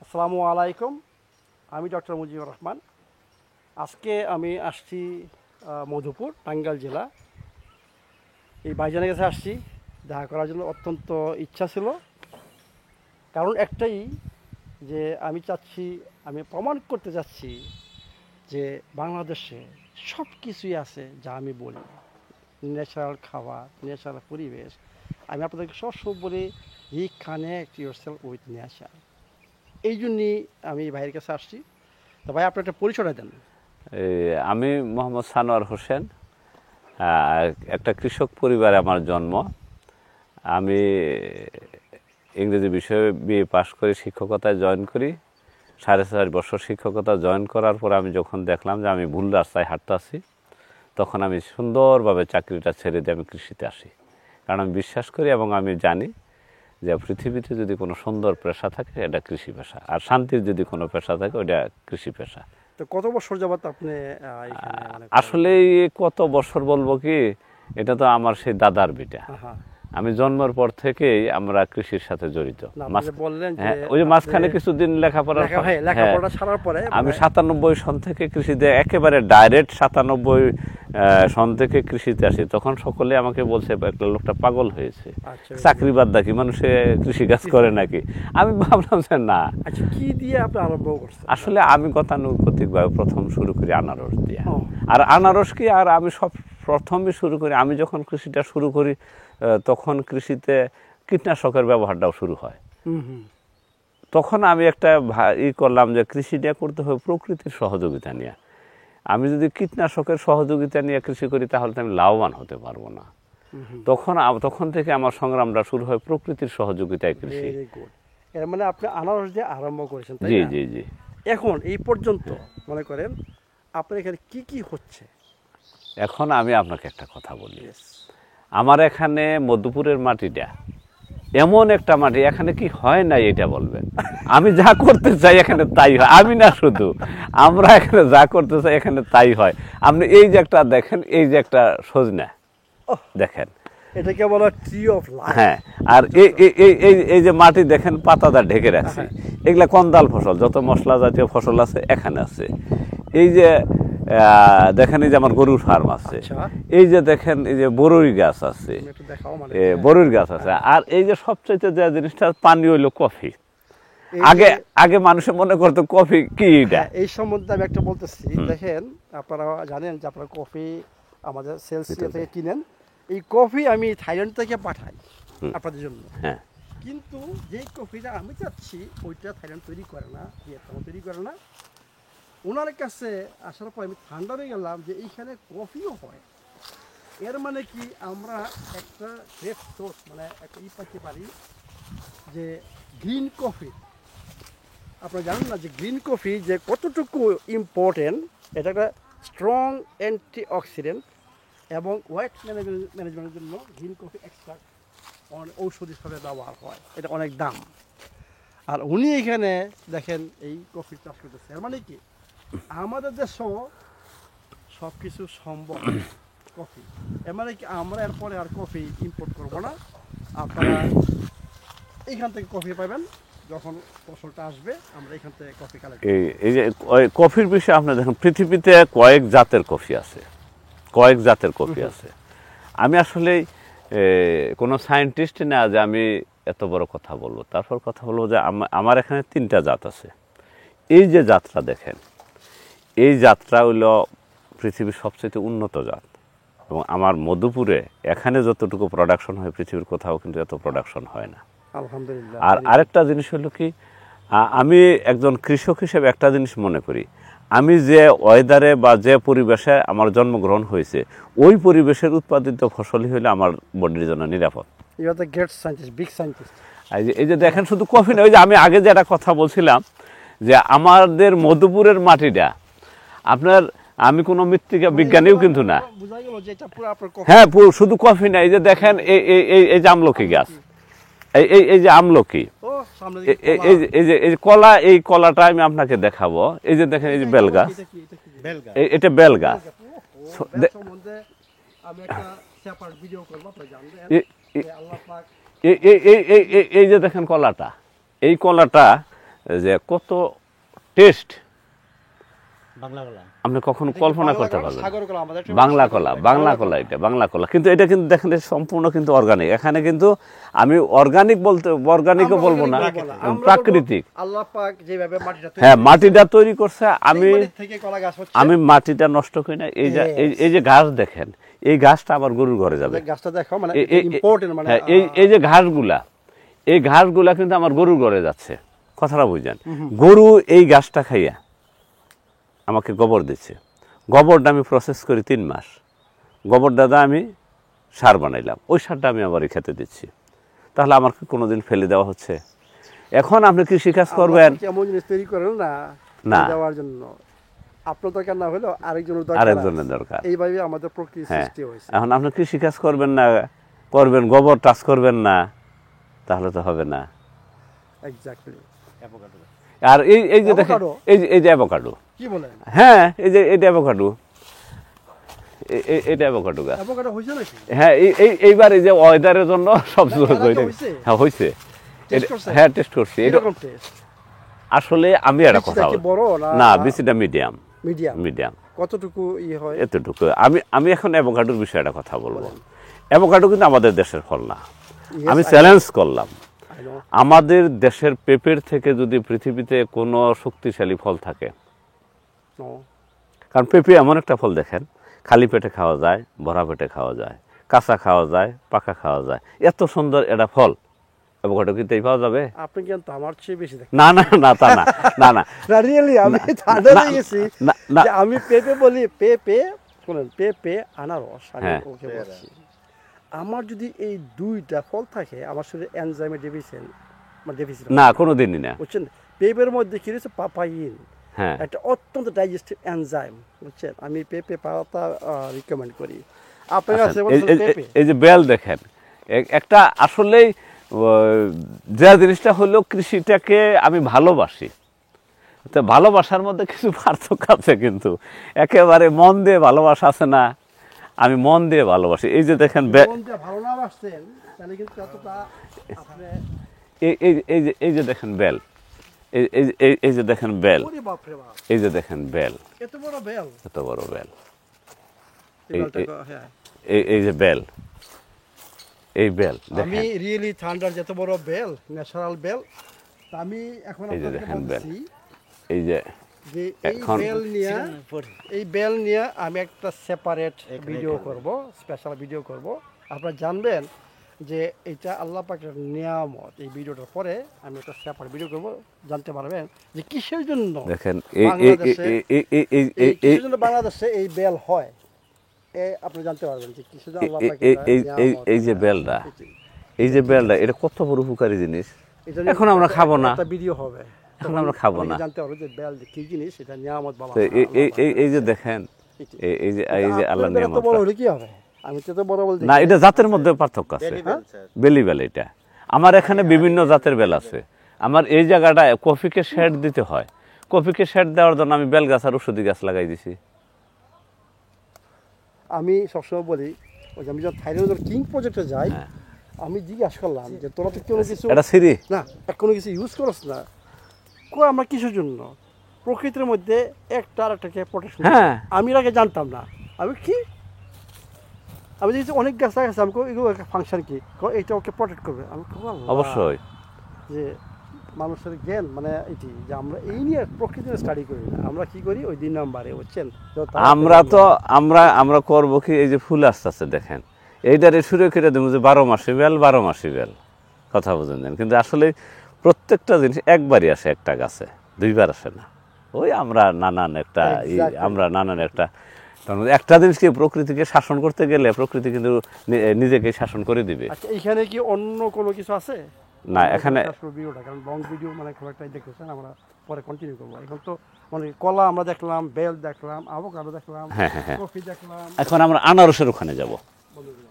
আসসালামু আলাইকুম। আমি ডক্টর মুজিবুর রহমান। আজকে আমি আসছি মধুপুর, টাঙ্গাইল জেলা। এই ভাইজানের কাছে আসছি দেখা করার জন্য। অত্যন্ত ইচ্ছা ছিল, কারণ একটাই, যে আমি চাচ্ছি, আমি প্রমাণ করতে চাচ্ছি যে বাংলাদেশে সব কিছুই আছে যা আমি বলি। ন্যাচারাল খাবার, ন্যাচারাল পরিবেশ। আমি আপনাদেরকে সবসময় বলি, ই connect yourself with nature. এই জন্যই আমি ভাইয়ের কাছে আসছি। তো ভাই, আপনি একটা পরিচয়টা দেন। আমি মোহাম্মদ সানোয়ার হোসেন। একটা কৃষক পরিবারে আমার জন্ম। আমি ইংরেজি বিষয়ে বিএ পাশ করে শিক্ষকতায় জয়েন করি। 4.5 বছর শিক্ষকতা জয়েন করার পর আমি যখন দেখলাম যে আমি ভুল রাস্তায় হাঁটতেছি, তখন আমি সুন্দরভাবে চাকরিটা ছেড়ে দিয়ে আমি কৃষিতে আসি। কারণ আমি বিশ্বাস করি এবং আমি জানি যে পৃথিবীতে যদি কোনো সুন্দর পেশা থাকে এটা কৃষি পেশা, আর শান্তির যদি কোনো পেশা থাকে ওটা কৃষি পেশা। তো কত বছর যাবত আপনি এখানে আসলে কত বছর বলবো কি, এটা তো আমার সেই দাদার বিটা। আমি জন্মের পর থেকেই আমরা কৃষির সাথে জড়িত। বললেন হ্যাঁ, ওই যে মাঝখানে কিছুদিন লেখাপড়া ছাড়ার পরে আমি 97 সন থেকে কৃষিতে, একেবারে ডাইরেক্ট 97 সন থেকে কৃষিতে আসি। তখন সকলে আমাকে বলছে একটা লোকটা পাগল হয়েছে, চাকরি বাদ নাকি মানুষে কৃষি কাজ করে নাকি। আমি ভাবলাম যে না। আচ্ছা, কি দিয়ে আপনি আরম্ভ করছেন? আসলে আমি গতানুগতিকভাবে প্রথম শুরু করি আনারস দিয়ে। আর আনারস কি, আর আমি সব প্রথমে শুরু করি, আমি যখন কৃষিটা শুরু করি তখন কৃষিতে কীটনাশকের ব্যবহারটাও শুরু হয়। তখন আমি একটা করলাম যে কৃষিটা করতে হবে প্রকৃতির সহযোগিতা নিয়ে। আমি যদি কীটনাশকের সহযোগিতা নিয়ে কৃষি করি তাহলে তো আমি লাভবান হতে পারবো না। তখন থেকে আমার সংগ্রামটা শুরু হয় প্রকৃতির সহযোগিতায় কৃষি। এর মানে আপনি আনারস দিয়ে আরম্ভ করেছেন, তাই জি না? জি জি। এখন এই পর্যন্ত মনে করেন আপনার এখানে কি কি হচ্ছে? এখন আমি আপনাকে একটা কথা বলি। আমার এখানে মধুপুরের মাটিটা এমন একটা মাটি, এখানে কি হয় না এটা বলবেন? আমি যা করতে চাই এখানে তাই হয়। আমি না শুধু, আমরা এখানে যা করতে চাই এখানে তাই হয়। আপনি এই যে একটা দেখেন, এই যে একটা সজনা দেখেন, এটাকে বলা ট্রি অফ লাইফ। হ্যাঁ, আর এই যে মাটি দেখেন পাতাটা ঢেকে রাখছে, এগুলা কন্দাল ফসল, যত মশলা জাতীয় ফসল আছে এখানে আছে। এই যে দেখেন, এই যে আমার গরুর ফার্ম আছে, এই যে দেখেন এই যে বরুই গাছ আছে, বরুই গাছ আছে। আর এই যে সবচেয়ে যে জিনিসটা পানি হইলো কফি। আগে মানুষে মনে করতো কফি কি, এটা এই সম্বন্ধে আমি একটা বলতেছি। দেখেন, আপনারা জানেন যে আপনারা কফি আমাদের সেলসিয়া থেকে কিনেন। এই কফি আমি থাইল্যান্ড থেকে পাঠাই আপনাদের জন্য। হ্যাঁ, কিন্তু যে কফিটা আমি চাচ্ছি ওইটা থাইল্যান্ড তৈরি করে না, ভিয়েতনাম তৈরি করে না। ওনার কাছে আসার পর আমি ঠান্ডা হয়ে গেলাম যে এইখানে কফিও হয়। এর মানে কি, আমরা একটা গ্রেট সোর্স, মানে একটা পাইতে পারি যে গ্রিন কফি। আপনারা জানেন না যে গ্রিন কফি যে কতটুকু ইম্পর্টেন্ট। এটা একটা স্ট্রং অ্যান্টি অক্সিডেন্ট, এবং ওয়েট ম্যানেজমেন্টের জন্য গ্রিন কফি এক্সট্রাক্ট ঔষধিভাবে ব্যবহার হয়। এটা অনেক দাম। আর উনি এখানে দেখেন এই কফি চাষ করতেছে। এর মানে কি, আমাদের দেশেও সব কিছু সম্ভব কফি। এর মানে কি, আমরা এরপরে আর কফি ইম্পোর্ট করবো না। আপনারা এইখান থেকে কফি পাবেন। যখন ফসলটা আসবে আমরা এখান থেকে কফি কালেক্ট। এই যে কফির বিষয়ে আপনি দেখেন, পৃথিবীতে কয়েক জাতের কফি আছে, কয়েক জাতের কফি আছে। আমি আসলে কোনো সায়েন্টিস্ট না যে আমি এত বড় কথা বলবো। তারপর কথা বলবো যে আমার এখানে 3টা জাত আছে। এই যে জাতটা দেখেন, এই জাতটা হইল পৃথিবীর সবচেয়ে উন্নত জাত। এবং আমার মধুপুরে এখানে যতটুকু প্রোডাকশন হয় পৃথিবীর কোথাও কিন্তু এত প্রোডাকশন হয় না, আলহামদুলিল্লাহ। আর আরেকটা জিনিস হলো কি, আমি একজন কৃষক হিসেবে একটা জিনিস মনে করি, আমি যে ওয়েদারে বা যে পরিবেশে আমার জন্মগ্রহণ হয়েছে ওই পরিবেশের উৎপাদিত ফসলই হলে আমার বডির জন্য নিরাপদ। এই যে দেখেন, শুধু কফি না, ওই যে আমি আগে যে একটা কথা বলছিলাম যে আমাদের মধুপুরের মাটিটা আপনার, আমি কোনো মৃত্তিকা বিজ্ঞানীও কিন্তু না। হ্যাঁ, শুধু কফি না, এই যে দেখেন এই যে আমলকি গাছ, এই যে আমলকি, এই যে কলা, এই কলাটা আমি আপনাকে দেখাবো। এই যে দেখেন, এই যে বেল গাছ, এটা বেল গাছ। এই যে দেখেন কলাটা, এই কলাটা যে কত টেস্ট বাংলা কলা আপনি কখনো কল্পনা করতে বাংলা পারবেন না। সাগর কলা আমাদের বাংলা কলা, বাংলা কলা, এটা বাংলা কলা, কিন্তু এটা কিন্তু দেখেন এটা সম্পূর্ণ কিন্তু অর্গানিক। এখানে কিন্তু আমি অর্গানিক বলতে অর্গানিকও বলবো না, প্রাকৃতিক। আল্লাহ পাক যেভাবে মাটিটা তৈরি হ্যাঁ, মাটিটা তৈরি করছে। আমি সেই মাটি থেকে কলা গাছ হচ্ছে। আমি মাটিটা নষ্ট করি না। এই যে এই যে ঘাস দেখেন, এই ঘাসটা আমার গরুর ঘরে যাবে। গাছটা দেখো মানে এই- ইম্পর্টেন্ট মানে হ্যাঁ, এই যে ঘাসগুলা, এই ঘাসগুলা কিন্তু আমার গরুর ঘরে যাচ্ছে। কথাটা বুঝছেন? গরু এই ঘাসটা খাইয়া আমাকে গোবর দিচ্ছে। গোবরটা আমি প্রসেস করি 3 মাস। গোবর দাদা আমি সার বানাইলাম, ওই সারটা আমি আবার খেতে দিচ্ছি। তাহলে আমার কি কোনোদিন ফেলে দেওয়া হচ্ছে? এখন আপনি কৃষিকাজ করবেন, আল্লাহ কেমন জিনিস তৈরি করেন না না। দেওয়ার জন্য আপনার দরকার না হলেও আরেকজনের দরকার আরেকজনের দরকার। এইভাবে আমাদের প্রকৃতি হ্যাঁ, সৃষ্টি হয়েছে এখন আপনি কৃষিকাজ করবেন না, করবেন গোবর টাচ করবেন না, তাহলে তো হবে না। এক্স্যাক্টলি অ্যাভোকাডো আর এই যে দেখেন, Avocado? এই যে অ্যাভোকাডো, কি বলেন হ্যাঁ, এটা অ্যাভোকাডো, এটা অ্যাভোকাডো গাছ। অ্যাভোকাডো হয়েছে নাকি হ্যাঁ, এইবার এই যে ওয়েদারের জন্য সব না, সুযোগ এর আগে হয়েছে? হ্যাঁ হয়েছে। Taste করছে? হ্যাঁ, টেস্ট করছি। এটা এরকম টেস্ট আসলে আমি একটা কথা কি বড় না, বিচিটা মিডিয়াম, মিডিয়াম মিডিয়াম কতটুকু হয় এতটুকু। আমি এখন অ্যাভোকাডোর বিষয়ে একটা কথা বলবো। অ্যাভোকাডো কিন্তু আমাদের দেশের ফল না। Yes, আমি I চ্যালেঞ্জ করলাম, I know. আমাদের দেশের পেঁপের থেকে যদি পৃথিবীতে কোনো শক্তিশালী ফল থাকে, No. কারণ পেঁপে এমন একটা ফল দেখেন, খালি পেটে খাওয়া যায়, ভরা পেটে খাওয়া যায়, কাঁচা খাওয়া যায়, পাকা খাওয়া যায়। এত সুন্দর এটা ফল, অ্যাভোকাডো কিন্তু এই পাওয়া যাবে? আপনি কিন্তু আমার চেয়ে বেশি দেখেন না না না, তা না, না না, না রিয়েলি আমি ঠান্ডা হয়ে গেছি না, না। যে আমি পেঁপে বলি পেঁপে শুনেন পেঁপে আনারস আমি হ্যাঁ। ওকে বলছি আমার যদি এই দুইটা ফল থাকে আমার শরীরে এনজাইমের ডেফিসিয়েন্ট মানে ডেফিসিয়েন্ট না, কোনো দিনই না। বুঝছেন পেঁপের মধ্যে কি রয়েছে পাপাইন হ্যাঁ, একটা অত্যন্ত ডাইজেস্টিভ এনজাইম বুঝছেন আমি পেঁপে পাতা রিকমেন্ড করি আপনার কাছে আচ্ছা, বলছেন পেঁপে এই যে বেল দেখেন, একটা আসলেই যে জিনিসটা হলো, কৃষিটাকে আমি ভালোবাসি। তো ভালোবাসার মধ্যে কিছু পার্থক্য আছে, কিন্তু একেবারে মন দিয়ে ভালোবাসা আছে না, আমি মন দিয়ে ভালোবাসি। এই যে দেখেন মনটা ভালো না বাসছেন তাহলে কিন্তু এতটা আপনি এই যে দেখেন বেল, এই যে দেখেন বেল, ওরে বাপ রে বাপ এই যে দেখেন বেল, এত বড় বেল এত বড় বেল, এই বেলটা হ্যাঁ এই যে বেল, এই বেল আমি দেখেন, রিয়েলি থান্ডার যত বড় বেল ন্যাচারাল বেল আমি এখন এই যে আপনাদেরকে দেখেন বেল। বলছি এই যে যে এই এখন- বেল নিয়ে এই বেল নিয়ে আমি একটা সেপারেট ভিডিও করব স্পেশাল ভিডিও করব আপনারা জানবেন যে এটা আল্লাহ পাকের নিয়ামত এই ভিডিওটার পরে আমি একটা সেপারেট ভিডিও করব জানতে পারবেন যে কিসের জন্য দেখেন বাংলাদেশে- এই কিসের জন্য বাংলাদেশে এই বেল হয় আপনি জানতে পারবেন যে কিসের জন্য আল্লাহ পাকের নিয়ামত এই যে বেলটা, এই যে বেলটা, এটা কত বড় উপকারী জিনিস। এটা নিয়ে এখন আমরা খাবো না, একটা ভিডিও হবে এখন আমরা খাবো অনেকে না। জানতে পারবে যে বেল কি জিনিস এটা নিয়ামত বলা তো হয় এই যে দেখেন, এই যে আল্লাহ আপনার বেল নিয়ামত। তো বড় হলে কি হবে আমি তো বড় বলতে না, এটা জাতের মধ্যে পার্থক্য আছে। বেলি বেল এটা আমার এখানে বিভিন্ন জাতের বেল আছে। আমার এই জায়গাটায় কফিকে শেড দিতে হয়, কফিকে শেড দেওয়ার জন্য আমি বেল গাছ আর ওষুধি গাছ লাগাই দিছি। আমি সবসময় বলি ওই যে আমি যখন থাইল্যান্ডের কিং প্রজেক্টে যাই হ্যাঁ। আমি জিজ্ঞাসা করলাম যে তোরা তো কোনো কিছু এটা সিরি, না কোনো কিছু ইউজ করছ না আমরা কিসের জন্য প্রকৃতির মধ্যে একটা আর একটাকে প্রোটেকশন হ্যাঁ। আমি এর আগে জানতাম না আমি কি আমি দেখছি অনেক গাছ লাগাইছি আমি এগুলো ফাংশন কি এইটা ওকে প্রোটেক্ট করবে আমি অবশ্যই। যে মানুষের জ্ঞান মানে এটি যে আমরা এই নিয়ে প্রকৃতির স্টাডি করি না আমরা কি করি ওই 2 নম্বরে বুঝছেন আমরা করবো কি, এই যে ফুল আসতে আসতে দেখেন এইটারে শুরু করে দেবো যে 12 মাসি বেল, 12 মাসি বেল, কথা বুঝেন দেন। কিন্তু আসলে প্রত্যেকটা জিনিস একবারই আসে, একটা গাছে 2 বার আসে না। ওই আমরা নানান একটা তার মধ্যে একটা জিনিসকে প্রকৃতিকে শাসন করতে গেলে প্রকৃতি কিন্তু নিজেকে শাসন করে দিবে। আচ্ছা এখানে কি অন্য কোনো কিছু আছে না, এখানে ভিডিওটা কারণ লং ভিডিও মানে খুব একটা দেখতেছেন আমরা পরে কন্টিনিউ করবো এখন তো মানে কলা আমরা দেখলাম বেল দেখলাম আভোকাডো দেখলাম হ্যাঁ, হ্যাঁ, হ্যাঁ। কফি দেখলাম এখন আমরা আনারসের ওখানে যাব। বন্ধুরা